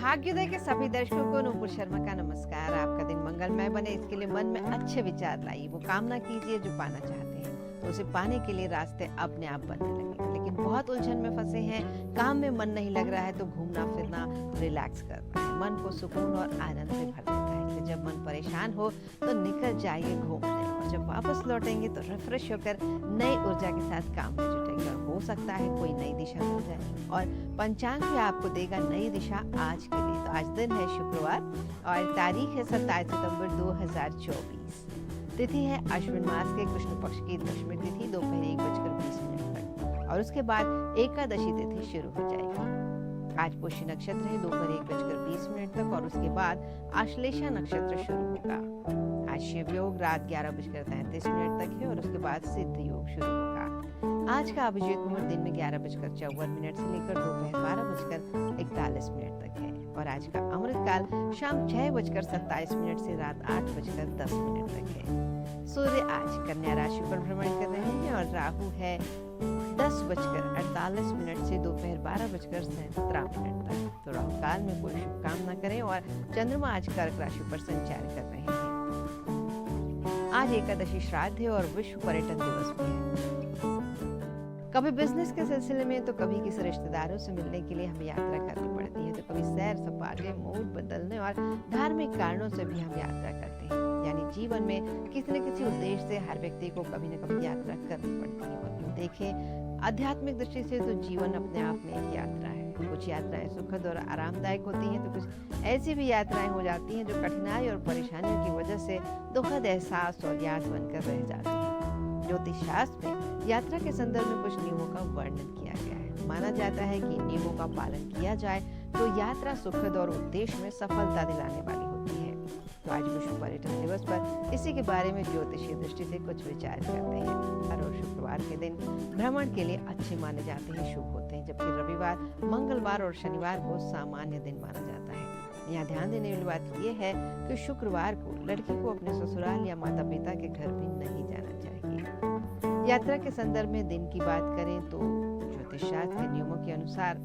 भाग्योदय के सभी दर्शकों को नूपुर शर्मा का नमस्कार। आपका दिन मंगलमय बने इसके लिए मन में अच्छे विचार लाइए। वो कामना कीजिए जो पाना चाहते हैं, तो उसे पाने के लिए रास्ते अपने आप बनने लगेंगे। लेकिन बहुत उलझन में फंसे हैं, काम में मन नहीं लग रहा है, तो घूमना फिरना, रिलैक्स करना है मन को सुकून और आनंद से भर देता है। इसलिए जब मन परेशान हो तो निकल जाइए घूमने, और जब वापस लौटेंगे तो रिफ्रेश होकर नई ऊर्जा के साथ काम में जुटेंगे। और हो सकता है कोई नई दिशा मिल जाए, और पंचांग भी आपको देगा नई दिशा आज के लिए। तो आज दिन है शुक्रवार और तारीख है 27 सितंबर 2024। तिथि है अश्विन मास के कृष्ण पक्ष की दशमी तिथि दोपहर 1:20 तक, और उसके बाद एकादशी तिथि शुरू हो जाएगी। आज पुष्य नक्षत्र है दोपहर 1:20 तक, और उसके बाद आश्लेषा नक्षत्र शुरू होगा। आज शिव योग रात 11:33 तक है, और उसके बाद सिद्ध योग शुरू होगा। आज का अभिजीत मुहूर्त दिन में 11:54 से लेकर दोपहर 12:41 तक है, और आज का अमृत काल शाम 6:27 से रात 8:10 तक है। सूर्य आज कन्या राशि पर भ्रमण कर रहे हैं, और राहु है 10:48 से दोपहर 12:17 तक। तो राहु काल में कोई शुभ काम न करें, और चंद्रमा आज कर्क राशि पर संचार कर रहे हैं। आज एकादशी श्राद्ध है और विश्व पर्यटन दिवस भी है। कभी बिजनेस के सिलसिले में, तो कभी किसी रिश्तेदारों से मिलने के लिए हमें यात्रा करनी पड़ती है, तो कभी सैर सपाटे, मूड बदलने और धार्मिक कारणों से भी हम यात्रा करते हैं। यानी जीवन में किसी न किसी उद्देश्य से हर व्यक्ति को कभी न कभी यात्रा करनी पड़ती है। और देखें आध्यात्मिक दृष्टि से तो जीवन अपने आप में एक यात्रा है। कुछ यात्राएं सुखद और आरामदायक होती हैं, तो कुछ ऐसी भी यात्राएं हो जाती हैं जो कठिनाई और परेशानियों की वजह से दुखद एहसास और याद बनकर रह जाती है। ज्योतिष शास्त्र में यात्रा के संदर्भ में कुछ नियमों का वर्णन किया गया है। माना जाता है कि नियमों का पालन किया जाए तो यात्रा सुखद और उद्देश्य में सफलता दिलाने वाली होती है। तो आज विश्व पर्यटन दिवस पर इसी के बारे में ज्योतिषीय दृष्टि से कुछ विचार करते हैं। और शुक्रवार के दिन भ्रमण के लिए अच्छे माने जाते हैं, शुभ होते हैं, जबकि रविवार, मंगलवार और शनिवार को सामान्य दिन माना जाता है। यहाँ ध्यान देने वाली बात यह है कि शुक्रवार को लड़की को अपने ससुराल या माता पिता के घर भी नहीं जाना चाहिए। यात्रा के संदर्भ में दिन की बात करें तो ज्योतिष शास्त्र के नियमों के अनुसार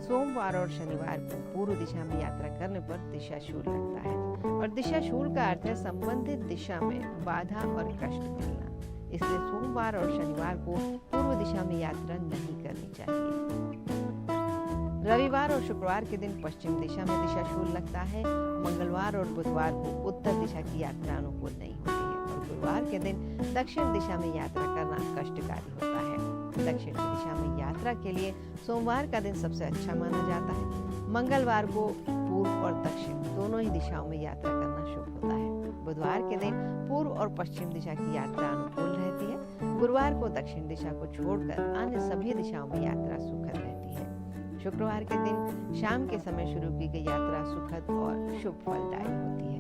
सोमवार और शनिवार को पूर्व दिशा में यात्रा करने पर दिशाशूल लगता है, और दिशाशूल का अर्थ है संबंधित दिशा में बाधा और कष्ट मिलना। इसलिए सोमवार और शनिवार को पूर्व दिशा में यात्रा नहीं करनी चाहिए। रविवार और शुक्रवार के दिन पश्चिम दिशा में दिशाशूल लगता है। मंगलवार और बुधवार को उत्तर दिशा की यात्रा अनुकूल नहीं होती है, और गुरुवार के दिन दक्षिण दिशा में यात्रा करना कष्टकारी होता है। दक्षिण की दिशा में यात्रा के लिए सोमवार का दिन सबसे अच्छा माना जाता है। मंगलवार को पूर्व और दक्षिण दोनों ही दिशाओं में यात्रा करना शुभ होता है। बुधवार के दिन पूर्व और पश्चिम दिशा की यात्रा अनुकूल रहती है। गुरुवार को दक्षिण दिशा को छोड़कर अन्य सभी दिशाओं में यात्रा सुखद रहती है। शुक्रवार के दिन शाम के समय शुरू की गई यात्रा सुखद और शुभ फलदायक होती है।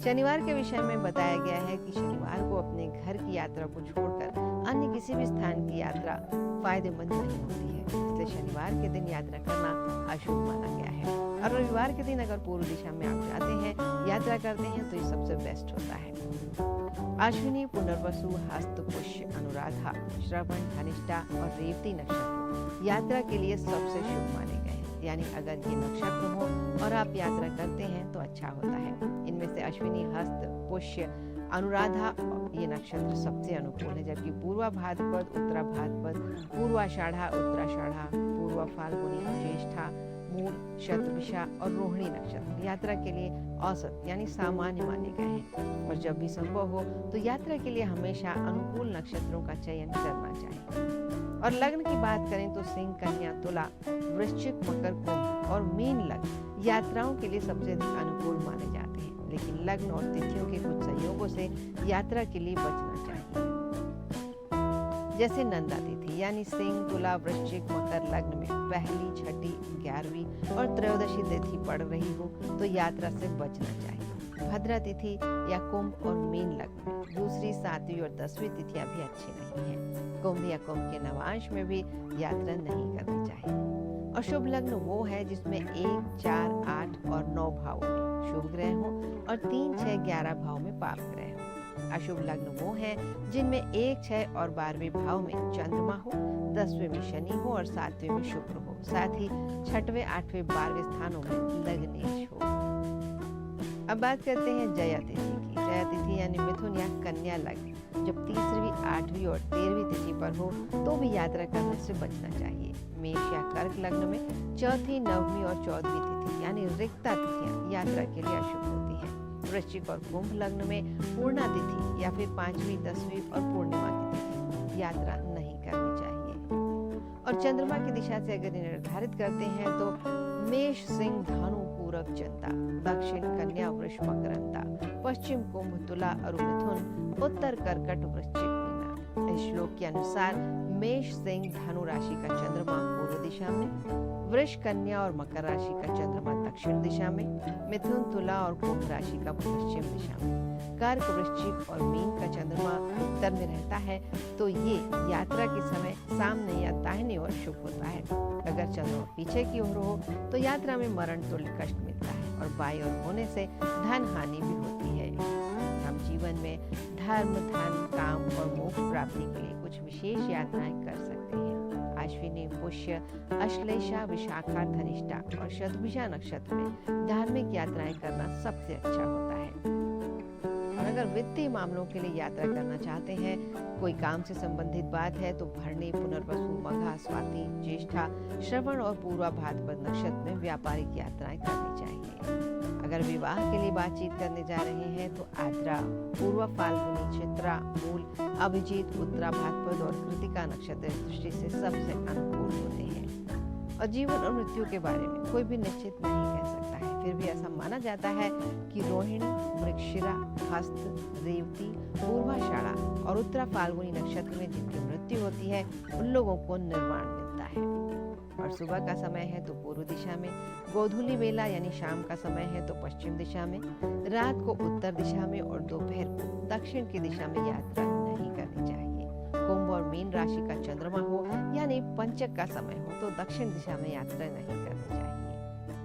शनिवार के विषय में बताया गया है कि शनिवार को अपने घर की यात्रा को छोड़कर अन्य किसी भी स्थान की यात्रा फायदेमंद नहीं होती है। इसलिए शनिवार के दिन यात्रा करना अशुभ माना गया है। और रविवार के दिन अगर पूर्व दिशा में आप जाते हैं, यात्रा करते हैं, तो ये सबसे बेस्ट होता है। अश्विनी, पुनर्वसु, हस्त, पुष्य, अनुराधा, श्रवण, धनिष्ठा और रेवती नक्षत्र यात्रा के लिए सबसे शुभ माने गए हैं। यानी अगर ये नक्षत्र हो और आप यात्रा करते हैं तो अच्छा होता है। इनमें से अश्विनी, हस्त, पुष्य, अनुराधा ये नक्षत्र सबसे अनुकूल है, जबकि पूर्वा भाद्रपद, उत्तरा भाद्रपद, पूर्वाषाढ़ा, उत्तराषाढ़ा, पूर्वा फाल्गुनी, ज्येष्ठा, मूल, शतभिषा और रोहिणी नक्षत्र यात्रा के लिए औसत यानी सामान्य माने गए हैं। और जब भी संभव हो तो यात्रा के लिए हमेशा अनुकूल नक्षत्रों का चयन करना चाहिए। और लग्न की बात करें तो सिंह, कन्या, तुला, वृश्चिक, मकर, कुंभ और मीन लग्न यात्राओं के लिए सबसे अधिक अनुकूल माने जाते हैं। लेकिन लग्न और तिथियों के कुछ संयोगों से यात्रा के लिए बचना चाहिए। जैसे नंदा तिथि यानी सिंह, तुला, वृश्चिक, मकर लग्न में पहली, छठी, 11वीं और त्रयोदशी तिथि पड़ रही हो तो यात्रा से बचना चाहिए। भद्रा तिथि या कुंभ और मीन लग्न में दूसरी, 7वीं और 10वीं तिथियां भी अच्छी नहीं है। कुंभ या कुंभ के नवांश में भी यात्रा नहीं करनी चाहिए। और शुभ लग्न वो है जिसमें 1, 4, 8 और 9 भावों में शुभ ग्रह हो और 3, 6, 11 भाव में पाप ग्रह हो। अशुभ लग्न वो है जिनमें 1, 6 और 12वें भाव में चंद्रमा हो, 10वें में शनि हो और 7वें में शुक्र हो। साथ ही 6वें, 8वें, 12वें स्थानों में लग्न अब बात करते हैं जया तिथि की। जया तिथि यानी मिथुन या कन्या लग्न जब 3वीं, 8वीं और 13वीं तिथि पर हो तो भी यात्रा करने से बचना चाहिए। मेष या कर्क लग्न में 4वीं, 9वीं और 14वीं तिथि यानी रिक्ता तिथियां यात्रा के लिए अशुभ होती हैं। वृश्चिक और कुंभ लग्न में पूर्णा तिथि या फिर 5वीं, 10वीं और पूर्णिमा की तिथि यात्रा नहीं करनी चाहिए। और चंद्रमा की दिशा से अगर निर्धारित करते हैं तो मेष, सिंह, धनु, पूरब जनता, दक्षिण कन्या, वृष, मकरंदा, पश्चिम कुंभ, तुला और मिथुन, उत्तर कर्कट, वृश्चिक, मीना। इस श्लोक के अनुसार मेष, सिंह, धनु राशि का चंद्रमा पूर्व दिशा में, वृष, कन्या और मकर राशि का चंद्रमा दक्षिण दिशा में, मिथुन, तुला और कुंभ राशि का पश्चिम दिशा में, कर्क, वृश्चिक और मीन का चंद्रमा उत्तर में रहता है तो ये यात्रा के समय सामने या दाहिनी ओर शुभ होता है। अगर चंद्रमा पीछे की ओर हो तो यात्रा में मरण तुल्य कष्ट मिलता है और बाईं ओर होने से धन हानि भी होती है। हम जीवन में धर्म, धन, काम और मोक्ष प्राप्ति के लिए कुछ विशेष यात्राएं कर सकते हैं। अश्विनी, पुष्य, अश्लेषा, विशाखा, धनिष्ठा और शतभिषा नक्षत्र में धार्मिक यात्राएं करना सबसे अच्छा होता है। और अगर वित्तीय मामलों के लिए यात्रा करना चाहते हैं, कोई काम से संबंधित बात है तो भरणी, पुनर्वसु, मघा, स्वाति, ज्येष्ठा, श्रवण और पूर्वा भाद्रपद नक्षत्र में व्यापारिक यात्राएं करनी चाहिए। अगर विवाह के लिए बातचीत करने जा रहे हैं तो आद्रा, पूर्वा फाल्गुनी, चित्रा, मूल, अभिजीत, उत्तरा भाद्रपद और कृतिका नक्षत्र इस दृष्टि से सबसे अनुकूल होते हैं। और जीवन और मृत्यु के बारे में कोई भी निश्चित नहीं कह सकता है, फिर भी ऐसा माना जाता है कि रोहिणी, मृगशिरा, हस्त, रेवती, पूर्वाषाढ़ा और उत्तरा फाल्गुनी नक्षत्र में जिनकी मृत्यु होती है उन लोगों को निर्वाण मिलता है। और सुबह का समय है तो पूर्व दिशा में, गोधूली बेला यानी शाम का समय है तो पश्चिम दिशा में, रात को उत्तर दिशा में और दोपहर को दक्षिण की दिशा में यात्रा नहीं करनी चाहिए। कुंभ और मीन राशि का चंद्रमा हो यानी पंचक का समय हो तो दक्षिण दिशा में यात्रा नहीं करनी चाहिए।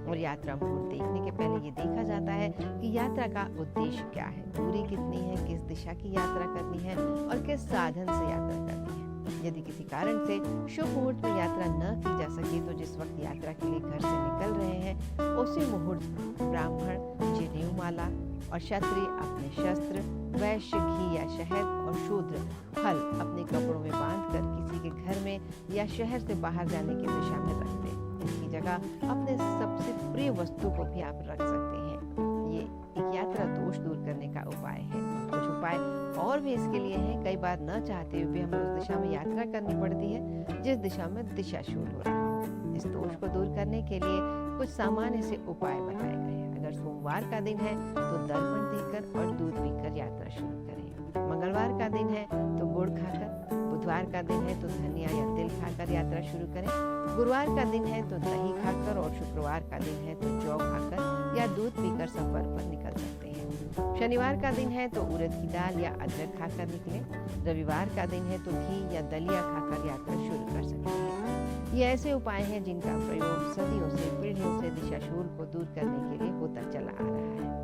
और यात्रा मुहूर्त देखने के पहले ये देखा जाता है कि यात्रा का उद्देश्य क्या है, दूरी कितनी है, किस दिशा की यात्रा करनी है और किस साधन से यात्रा करनी है। यदि किसी कारण से शुभ मुहूर्त में यात्रा न की जा सके तो जिस वक्त यात्रा के लिए घर से निकल रहे हैं उसी मुहूर्त ब्राह्मण, जनेऊमाला और क्षत्रिय अपने शस्त्र, वैश्य घी या शहद और शूद्र फल अपने कपड़ों में बांधकर किसी के घर में या शहर से बाहर जाने की दिशा में रख दें। इसकी जगह अपने सबसे प्रिय वस्तु को भी आप रख सकते हैं। ये एक यात्रा दोष दूर करने का उपाय है। कुछ उपाय और भी इसके लिए हैं। कई बार न चाहते हुए भी हमें उस दिशा में यात्रा करनी पड़ती है जिस दिशा में दिशाशूल हो रहा हो। इस दोष को दूर करने के लिए कुछ सामान्य से उपाय बताए गए हैं। अगर सोमवार का दिन है तो दर्पण देकर और दूध पीकर यात्रा शुरू करें। मंगलवार का दिन है तो गुड़ खाकर, बुधवार का दिन है तो धनिया या तिल खाकर यात्रा शुरू करें। गुरुवार का दिन है तो दही खाकर और शुक्रवार का दिन है तो जौ खाकर या दूध पीकर सफर पर निकल सकते हैं। शनिवार का दिन है तो उड़द की दाल या अदरक खाकर निकलें। रविवार का दिन है तो घी या दलिया खाकर यात्रा शुरू कर सकते हैं। ये ऐसे उपाय हैं जिनका प्रयोग सदियों से, पीढ़ियों से दिशाशूल को दूर करने के लिए होता चला आ रहा है।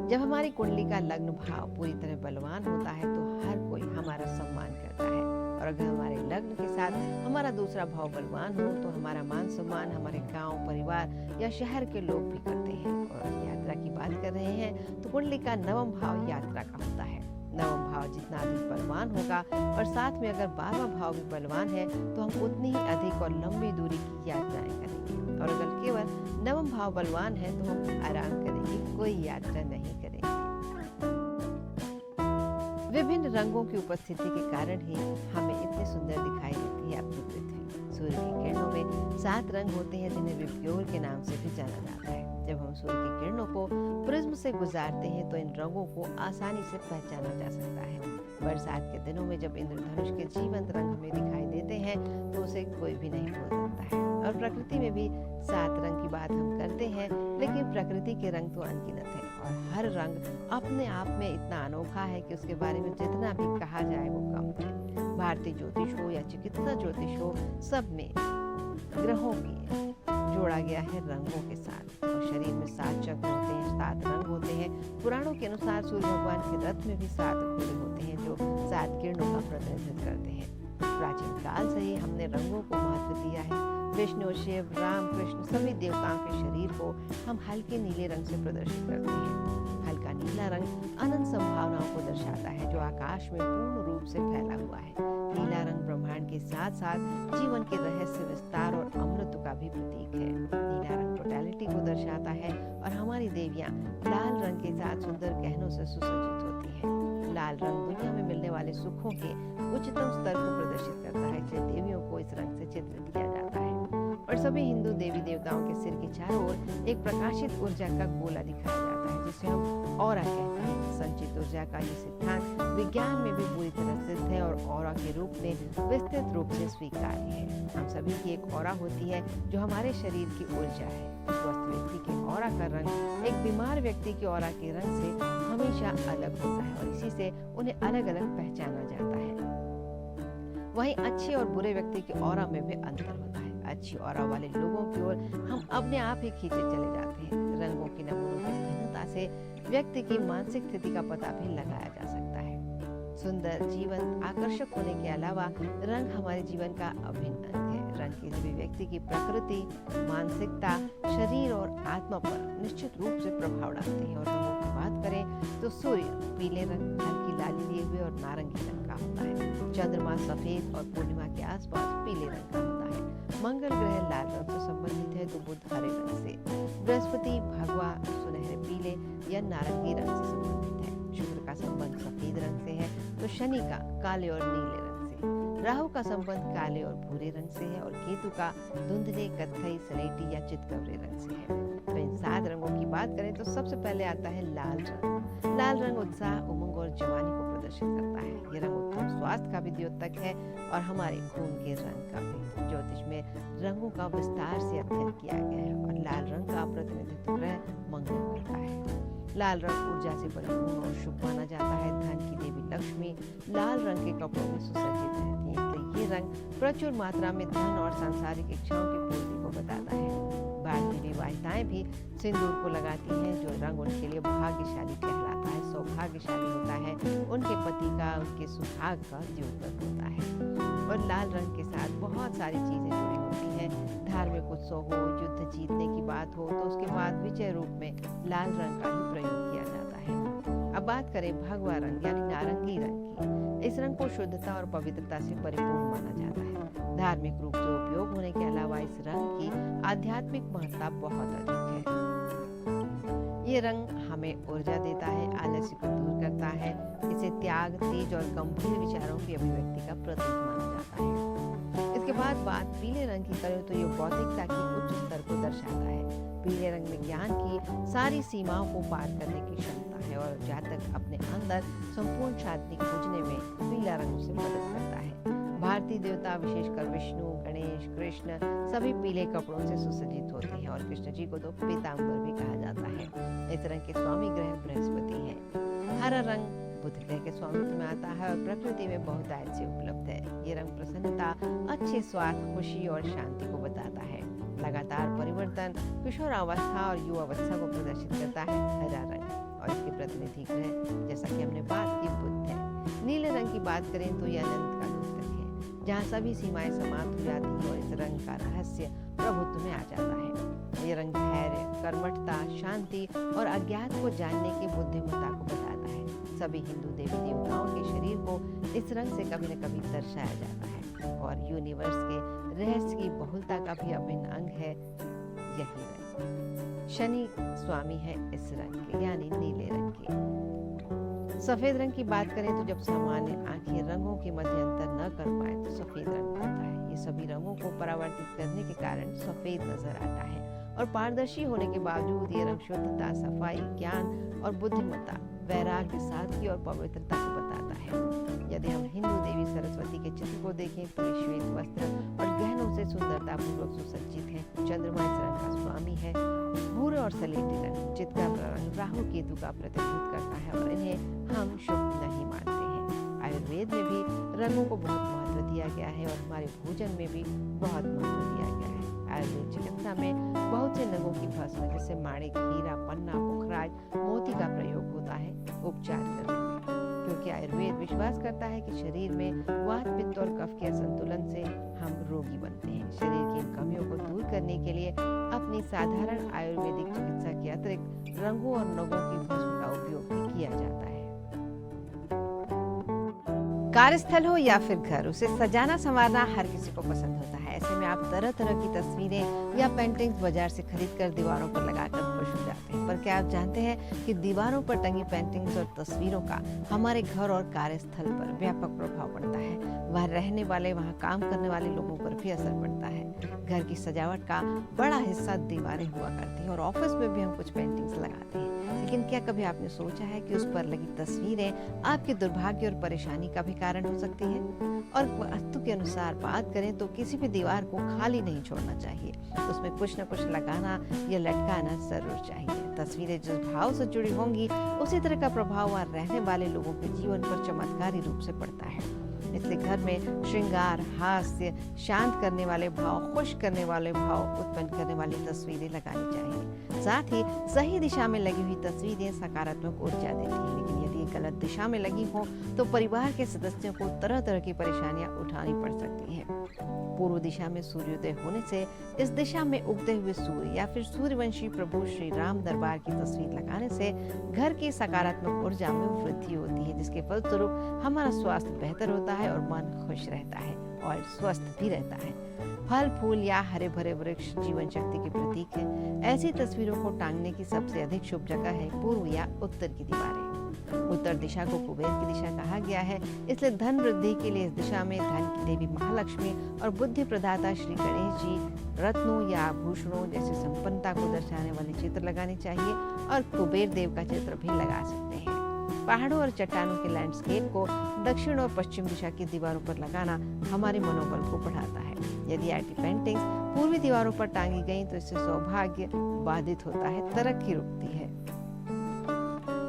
जब हमारी कुंडली का लग्न भाव पूरी तरह बलवान होता है तो हर कोई हमारा सम्मान करता है। और अगर हमारे लग्न के साथ हमारा दूसरा भाव बलवान हो तो हमारा मान सम्मान हमारे गांव, परिवार या शहर के लोग भी करते हैं। और यात्रा की बात कर रहे हैं तो कुंडली का नवम भाव यात्रा का होता है। नवम भाव जितना अधिक बलवान होगा और साथ में अगर 12वां भाव भी बलवान है तो हम उतनी ही अधिक और लंबी दूरी की यात्राएं करेंगे। और अगर केवल नवम भाव बलवान है तो हम आराम करेंगे, कोई यात्रा नहीं करेंगे। विभिन्न रंगों की उपस्थिति के कारण ही हमें इतनी सुंदर दिखाई देती है अपनी पृथ्वी। सूर्य की किरणों में 7 रंग होते हैं जिन्हें विप्योर के नाम से भी जाना जाता है। जब हम सूर्य की किरणों को प्रिज्म से गुजारते हैं तो इन रंगों को आसानी से पहचाना जा सकता है। बरसात के दिनों में जब इंद्रधनुष के जीवंत रंग हमें दिखाई देते हैं तो उसे कोई भी नहीं भूल सकता है। और प्रकृति में भी 7 रंग की बात हम करते हैं, लेकिन प्रकृति के रंग तो अनगिनत है और हर रंग अपने आप में इतना अनोखा है कि उसके बारे में जितना भी कहा जाए वो कम है। भारतीय ज्योतिष हो या चिकित्सा ज्योतिष हो, सब में ग्रहों की जोड़ा गया है रंगों के साथ। और शरीर में 7 चक्र होते हैं, 7 रंग होते हैं। पुराणों के अनुसार सूर्य भगवान के रथ में भी 7 घोड़े होते हैं जो 7 किरणों का प्रतिनिधित्व करते हैं। प्राचीन काल से ही हमने रंगों को महत्व दिया है। विष्णु, शिव, राम, कृष्ण सभी देवताओं के शरीर को हम हल्के नीले रंग से प्रदर्शित करते हैं। हल्का नीला रंग अनंत संभावनाओं को दर्शाता है जो आकाश में पूर्ण रूप से फैला हुआ है। नीला रंग ब्रह्मांड के साथ साथ जीवन के रहस्य, विस्तार और अमृत का भी प्रतीक है। नीला रंग टोटलिटी को दर्शाता है और हमारी देवियां लाल रंग के साथ सुंदर गहनों से सुसज्जित होती है। लाल रंग दुनिया में मिलने वाले सुखों के उच्चतम स्तर को प्रदर्शित करता है, इसलिए देवियों को इस रंग से चित्रित किया जाता है। और सभी हिंदू देवी देवताओं के सिर के चारों ओर एक प्रकाशित ऊर्जा का गोला दिखाया जाता है जिसे हम ऑरा कहते हैं। संचित ऊर्जा का ये सिद्धांत विज्ञान में भी पूरी तरह सिद्ध है और ऑरा के रूप में विस्तृत रूप से स्वीकार्य है। हम सभी की एक ऑरा होती है जो हमारे शरीर की ऊर्जा है। स्वस्थ व्यक्ति के ऑरा का रंग एक बीमार व्यक्ति के ऑरा के रंग से हमेशा अलग होता है और इसी से उन्हें अलग अलग पहचाना जाता है। वहीं अच्छे और बुरे व्यक्ति के ऑरा में भी अंतर होता है। अच्छी ऑरा वाले लोगों की ओर हम अपने आप ही खींचे चले जाते हैं। रंगों की नमूनों की भिन्नता से व्यक्ति की मानसिक स्थिति का पता भी लगाया जा सकता है। सुंदर, जीवंत, आकर्षक होने के अलावा रंग हमारे जीवन का अभिन्न अंग है। रंग किसी भी व्यक्ति की प्रकृति, मानसिकता, शरीर और आत्मा पर निश्चित रूप से प्रभाव डालते हैं। और रंगों की बात करें तो सूर्य पीले रंग, हल्की लाली लिए हुए और नारंगी रंग का होता है। चंद्रमा सफेद और पूर्णिमा के आसपास पीले रंग का होता है। मंगल ग्रह लाल रंग से संबंधित है तो बुध हरे रंग से, बृहस्पति भगवा सुनहरे पीले या नारंगी रंग से संबंधित है। शुक्र का संबंध सफेद रंग से है तो शनि का काले और नीले रंग से, राहु का संबंध काले और भूरे रंग से है और केतु का धुंधले, कत्थई, सलेटी या चितकबरे रंग से है। तो इन 7 रंगों की बात करें तो सबसे पहले आता है लाल रंग। लाल रंग उत्साह, उमंग और जवानी को प्रदर्शित करता है। ये रंग उत्तम स्वास्थ्य का भी द्योतक है और हमारे खून के रंग का भी। ज्योतिष में रंगों का विस्तार से अध्ययन किया गया है और लाल रंग का प्रतिनिधित्व ग्रह मंगल करता है। लाल रंग ऊर्जा से परिपूर्ण और शुभ माना जाता है। धन की देवी लक्ष्मी लाल रंग के कपड़ों में सुसज्जित रहती है, इसलिए ये रंग प्रचुर मात्रा में धन और सांसारिक इच्छाओं की पूर्ति को बताता है। भारतीय विवाहिताएं भी सिंदूर को लगाती हैं जो रंग उनके लिए भाग्यशाली कहलाता है, सौभाग्यशाली होता है, उनके पति का, उनके सुहाग का द्योतक होता है। और लाल रंग के साथ बहुत सारी चीजें जुड़ी होती हैं। धार्मिक उत्सव हो, युद्ध जीतने की बात हो तो उसके बाद विजय रूप में लाल रंग का ही प्रयोग किया जाता है। अब बात करें भगवा रंग यानी नारंगी रंग की। इस रंग को शुद्धता और पवित्रता से परिपूर्ण माना जाता है। धार्मिक रूप से उपयोग होने के अलावा इस रंग की आध्यात्मिक महत्ता बहुत अधिक है। ये रंग हमें ऊर्जा देता है, आलस्य को दूर करता है, इसे त्याग, तेज और गंभीर विचारों की अभिव्यक्ति का प्रतीक माना जाता है। इसके बाद बात पीले रंग की करें तो ये बौद्धिकता के उच्च स्तर को दर्शाता है। पीले रंग में ज्ञान की सारी सीमाओं को पार करने की क्षमता है और जातक अपने अंदर संपूर्ण शांति खोजने में पीला रंग उसे मदद करता है। भारतीय देवता विशेषकर विष्णु, गणेश, कृष्ण सभी पीले कपड़ों से सुसज्जित होते हैं और कृष्ण जी को तो पीताम्बर भी कहा जाता है। इस रंग के स्वामी ग्रह बृहस्पति है। हरा रंग बुध ग्रह के स्वामित्व में आता है और प्रकृति में बहुतायत से उपलब्ध है। ये रंग प्रसन्नता, अच्छे स्वास्थ्य, खुशी और शांति को बताता है। लगातार परिवर्तन, किशोरावस्था और युवावस्था को प्रदर्शित करता है हरा रंग। और इसके प्रतिनिधि ग्रह जैसा कि हमने बात की बुध है। नीले रंग की बात करें तो यह अनंत का द्योतक है जहाँ सभी सीमाएं समाप्त हो जाती हैं और इस रंग का रहस्य प्रभुत्व में आ जाता है। ये रंग धैर्य, कर्मठता, शांति और अज्ञात को जानने की बुद्धिमत्ता को बताता है। सभी हिंदू देवी देवताओं के शरीर को इस रंग से कभी न कभी दर्शाया जाता है और यूनिवर्स के रहस्य की बहुलता का भी अभिन्न अंग है यही रंग। शनि स्वामी है इस रंग के यानी नीले रंग के। सफेद रंग की बात करें तो जब सामान्य आंखें रंगों के मध्य अंतर न कर पाए तो सफेद रंग होता है। ये सभी रंगों को परावर्तित करने के कारण सफेद नजर आता है और पारदर्शी होने के बावजूद ये रंग शुद्धता, सफाई, ज्ञान और बुद्धिमत्ता, वैराग्य, सादगी और पवित्रता को बताता है। यदि हम हिंदू देवी सरस्वती के चित्र को देखें तो ये श्वेत वस्त्र और गहनों से सुंदरता पूर्वक सुसज्जित है। चंद्रमा इस रंग का स्वामी है। भूरे और सलेटी रंग, चितकबरा रंग राहु केतु का प्रतिनिधित्व करता है और इन्हें हम शुभ नहीं मानते हैं। आयुर्वेद में भी रंगों को बहुत महत्व दिया गया है और हमारे भोजन में भी बहुत महत्व दिया गया है। आयुर्वेद चिकित्सा में बहुत से रंगों की भस्म जैसे माणिक, हीरा, पन्ना, पुखराज, मोती का प्रयोग होता है उपचार करने में, क्योंकि आयुर्वेद विश्वास करता है कि शरीर में वात, पित्त और कफ के असंतुलन से हम रोगी बनते हैं। शरीर की इन कमियों को दूर करने के लिए अपनी साधारण आयुर्वेदिक चिकित्सा के अतिरिक्त रंगों और नगों की भस्म का उपयोग भी किया जाता है। कार्यस्थल हो या फिर घर, उसे सजाना संवारना हर किसी को पसंद होता है। ऐसे में आप तरह तरह की तस्वीरें या पेंटिंग्स बाजार से खरीदकर दीवारों पर लगाकर खुश हो जाते हैं। पर क्या आप जानते हैं कि दीवारों पर टंगी पेंटिंग्स और तस्वीरों का हमारे घर और कार्यस्थल पर व्यापक प्रभाव पड़ता है। वहाँ रहने वाले, वहाँ काम करने वाले लोगों पर भी असर पड़ता है। घर की सजावट का बड़ा हिस्सा दीवारें हुआ करती हैं और ऑफिस में भी हम कुछ पेंटिंग्स लगाते हैं। लेकिन क्या कभी आपने सोचा है कि उस पर लगी तस्वीरें आपके दुर्भाग्य और परेशानी का भी कारण हो सकती हैं? और वास्तु के अनुसार बात करें तो किसी भी दीवार को खाली नहीं छोड़ना चाहिए, उसमें कुछ न कुछ लगाना या लटकाना जरूर चाहिए। तस्वीरें जिस भाव से जुड़ी होंगी उसी तरह का प्रभाव वहाँ रहने वाले लोगों के जीवन पर चमत्कारी रूप से पड़ता है। इसलिए घर में श्रृंगार, हास्य, शांत करने वाले भाव, खुश करने वाले भाव उत्पन्न करने वाली तस्वीरें लगानी चाहिए। साथ ही सही दिशा में लगी हुई तस्वीरें सकारात्मक ऊर्जा देती हैं, लेकिन यदि गलत दिशा में लगी हो तो परिवार के सदस्यों को तरह तरह की परेशानियां उठानी पड़ सकती हैं। पूर्व दिशा में सूर्योदय होने से इस दिशा में उगते हुए सूर्य या फिर सूर्यवंशी प्रभु श्री राम दरबार की तस्वीर लगाने से घर की सकारात्मक ऊर्जा में वृद्धि होती है, जिसके फलस्वरूप हमारा स्वास्थ्य बेहतर होता है और मन खुश रहता है और स्वस्थ भी रहता है। फल, फूल या हरे भरे वृक्ष जीवन शक्ति के प्रतीक हैं। ऐसी तस्वीरों को टांगने की सबसे अधिक शुभ जगह है पूर्व या उत्तर की दीवारें। उत्तर दिशा को कुबेर की दिशा कहा गया है, इसलिए धन वृद्धि के लिए इस दिशा में धन की देवी महालक्ष्मी और बुद्धि प्रदाता श्री गणेश जी रत्नों या आभूषणों जैसे संपन्नता को दर्शाने वाले चित्र लगाने चाहिए और कुबेर देव का चित्र भी लगा सकते हैं। पहाड़ों और चट्टानों के लैंडस्केप को दक्षिण और पश्चिम दिशा की दीवारों पर लगाना हमारे मनोबल को बढ़ाता है। यदि ऐसी पेंटिंग्स पूर्वी दीवारों पर टांगी गई तो इससे सौभाग्य बाधित होता है, तरक्की रुकती है।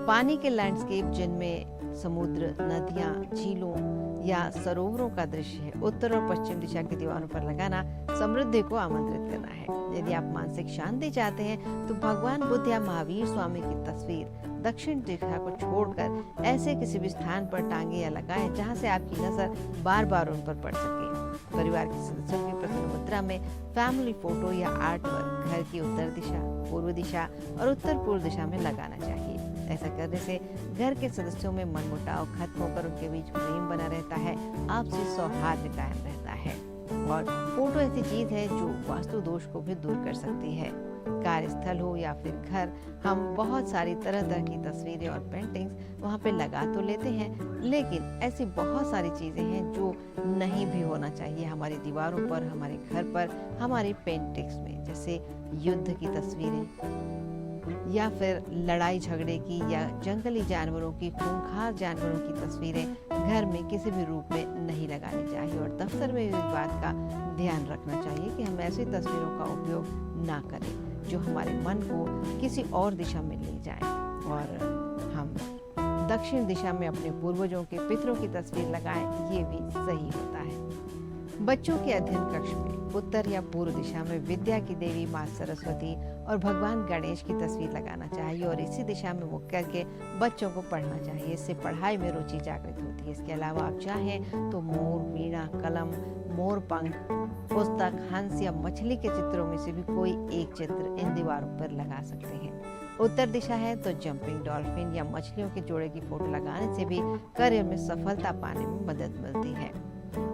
पानी के लैंडस्केप जिनमें समुद्र, नदियां, झीलों या सरोवरों का दृश्य है, उत्तर और पश्चिम दिशा की दीवारों पर लगाना समृद्धि को आमंत्रित करना है। यदि आप मानसिक शांति चाहते हैं तो भगवान बुद्ध या महावीर स्वामी की तस्वीर दक्षिण दिशा को छोड़कर ऐसे किसी भी स्थान पर टांगे या लगाएं जहां से आपकी नजर बार बार उन पर पड़ सके। परिवार के सदस्यों की प्रसन्न मुद्रा में फैमिली फोटो या आर्ट वर्क घर की उत्तर दिशा, पूर्व दिशा और उत्तर पूर्व दिशा में लगाना चाहिए। ऐसा करने से घर के सदस्यों में मनमुटाव खत्म होकर उनके बीच प्रेम बना रहता है, आपसी सौहार्द कायम रहता है। और फोटो ऐसी चीज है जो वास्तु दोष को भी दूर कर सकती है। कार्यस्थल हो या फिर घर, हम बहुत सारी तरह तरह की तस्वीरें और पेंटिंग्स वहाँ पे लगा तो लेते हैं, लेकिन ऐसी बहुत सारी चीजें हैं जो नहीं भी होना चाहिए हमारी दीवारों पर, हमारे घर पर, हमारी पेंटिंग्स में। जैसे युद्ध की तस्वीरें या फिर लड़ाई झगड़े की या जंगली जानवरों की, खूंखार जानवरों की तस्वीरें घर में किसी भी रूप में नहीं लगानी चाहिए। और दफ्तर में भी इस बात का ध्यान रखना चाहिए कि हम ऐसी तस्वीरों का उपयोग ना करें जो हमारे मन को किसी और दिशा में ले जाए। और हम दक्षिण दिशा में अपने पूर्वजों के, पितरों की तस्वीर लगाएं, ये भी सही होता है। बच्चों के अध्ययन कक्ष में उत्तर या पूर्व दिशा में विद्या की देवी माँ सरस्वती और भगवान गणेश की तस्वीर लगाना चाहिए और इसी दिशा में मुख करके बच्चों को पढ़ना चाहिए। इससे पढ़ाई में रुचि जागृत होती है। इसके अलावा आप चाहें तो मोर, वीणा, कलम, मोर पंख, पुस्तक, हंस या मछली के चित्रों में से भी कोई एक चित्र इन दीवारों पर लगा सकते हैं। उत्तर दिशा है तो जंपिंग डॉल्फिन या मछलियों के जोड़े की फोटो लगाने से भी करियर में सफलता पाने में मदद मिलती है।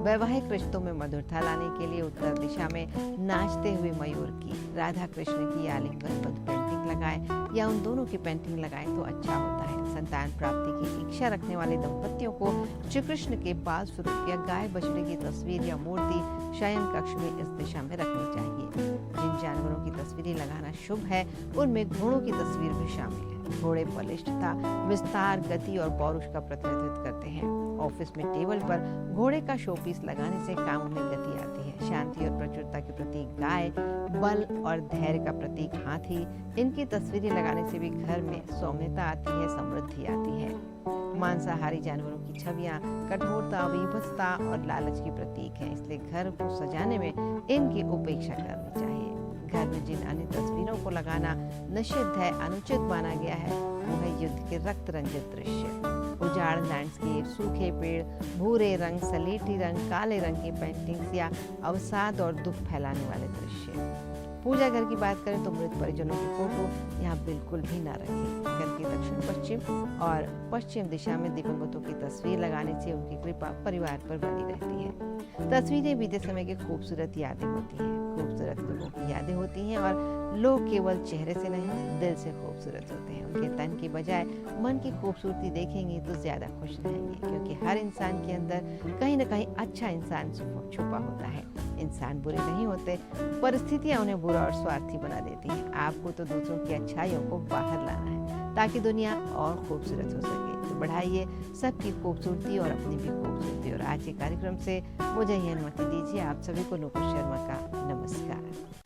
वैवाहिक रिश्तों में मधुरता लाने के लिए उत्तर दिशा में नाचते हुए मयूर की, राधा कृष्ण की आलिंगनबद्ध पेंटिंग लगाएं या उन दोनों की पेंटिंग लगाएं तो अच्छा होता है। संतान प्राप्ति की इच्छा रखने वाले दंपतियों को श्री कृष्ण के बाल स्वरूप या गाय बछड़े की तस्वीर या मूर्ति शयन कक्ष में इस दिशा में रखनी चाहिए। जिन जानवरों की तस्वीरें लगाना शुभ है उनमें घोड़ों की तस्वीर भी शामिल है। घोड़े बलिष्ठता, विस्तार, गति और पौरुष का प्रतिनिधित्व करते हैं। ऑफिस में टेबल पर घोड़े का शोपीस लगाने से काम में गति आती है। शांति और प्रचुरता के प्रतीक गाय, बल और धैर्य का प्रतीक हाथी, इनकी तस्वीरें लगाने से भी घर में सौम्यता आती है, समृद्धि आती है। मांसाहारी जानवरों की छवियां कठोरता, विभत्सता और लालच की प्रतीक है, इसलिए घर को सजाने में इनकी उपेक्षा करनी चाहिए। घर में जिन अन्य तस्वीरों को लगाना निषिद्ध है, अनुचित माना गया है, वो है युद्ध के रक्त रंजित दृश्य। उजाड़, लैंडस्केप, सूखे पेड़, भूरे रंग, सलेटी रंग, काले रंग की पेंटिंग्स या अवसाद और दुख फैलाने वाले दृश्य। पूजा घर की बात करें तो मृत परिजनों की फोटो यहाँ बिल्कुल भी ना रखें। घर के दक्षिण पश्चिम और पश्चिम दिशा में दिवंगतों की तस्वीर लगाने से उनकी कृपा परिवार पर बनी रहती है। तस्वीरें बीते समय की खूबसूरत यादें होती हैं, खूबसूरत लोगों की यादें होती हैं और लोग केवल चेहरे से नहीं दिल से खूबसूरत होते हैं। उनके तन की बजाय मन की खूबसूरती देखेंगे तो ज्यादा खुश रहेंगे, क्योंकि हर इंसान के अंदर कहीं ना कहीं अच्छा इंसान छुपा होता है। इंसान बुरे नहीं होते, परिस्थितियां उन्हें बुरा और स्वार्थी बना देती हैं। आपको तो दूसरों की अच्छाइयों को बाहर लाना है ताकि दुनिया और खूबसूरत हो सके। तो बढ़ाइए सबकी खूबसूरती और अपनी भी खूबसूरती। और आज के कार्यक्रम से मुझे ये अनुमति दीजिए, आप सभी को नुपुर शर्मा का नमस्कार।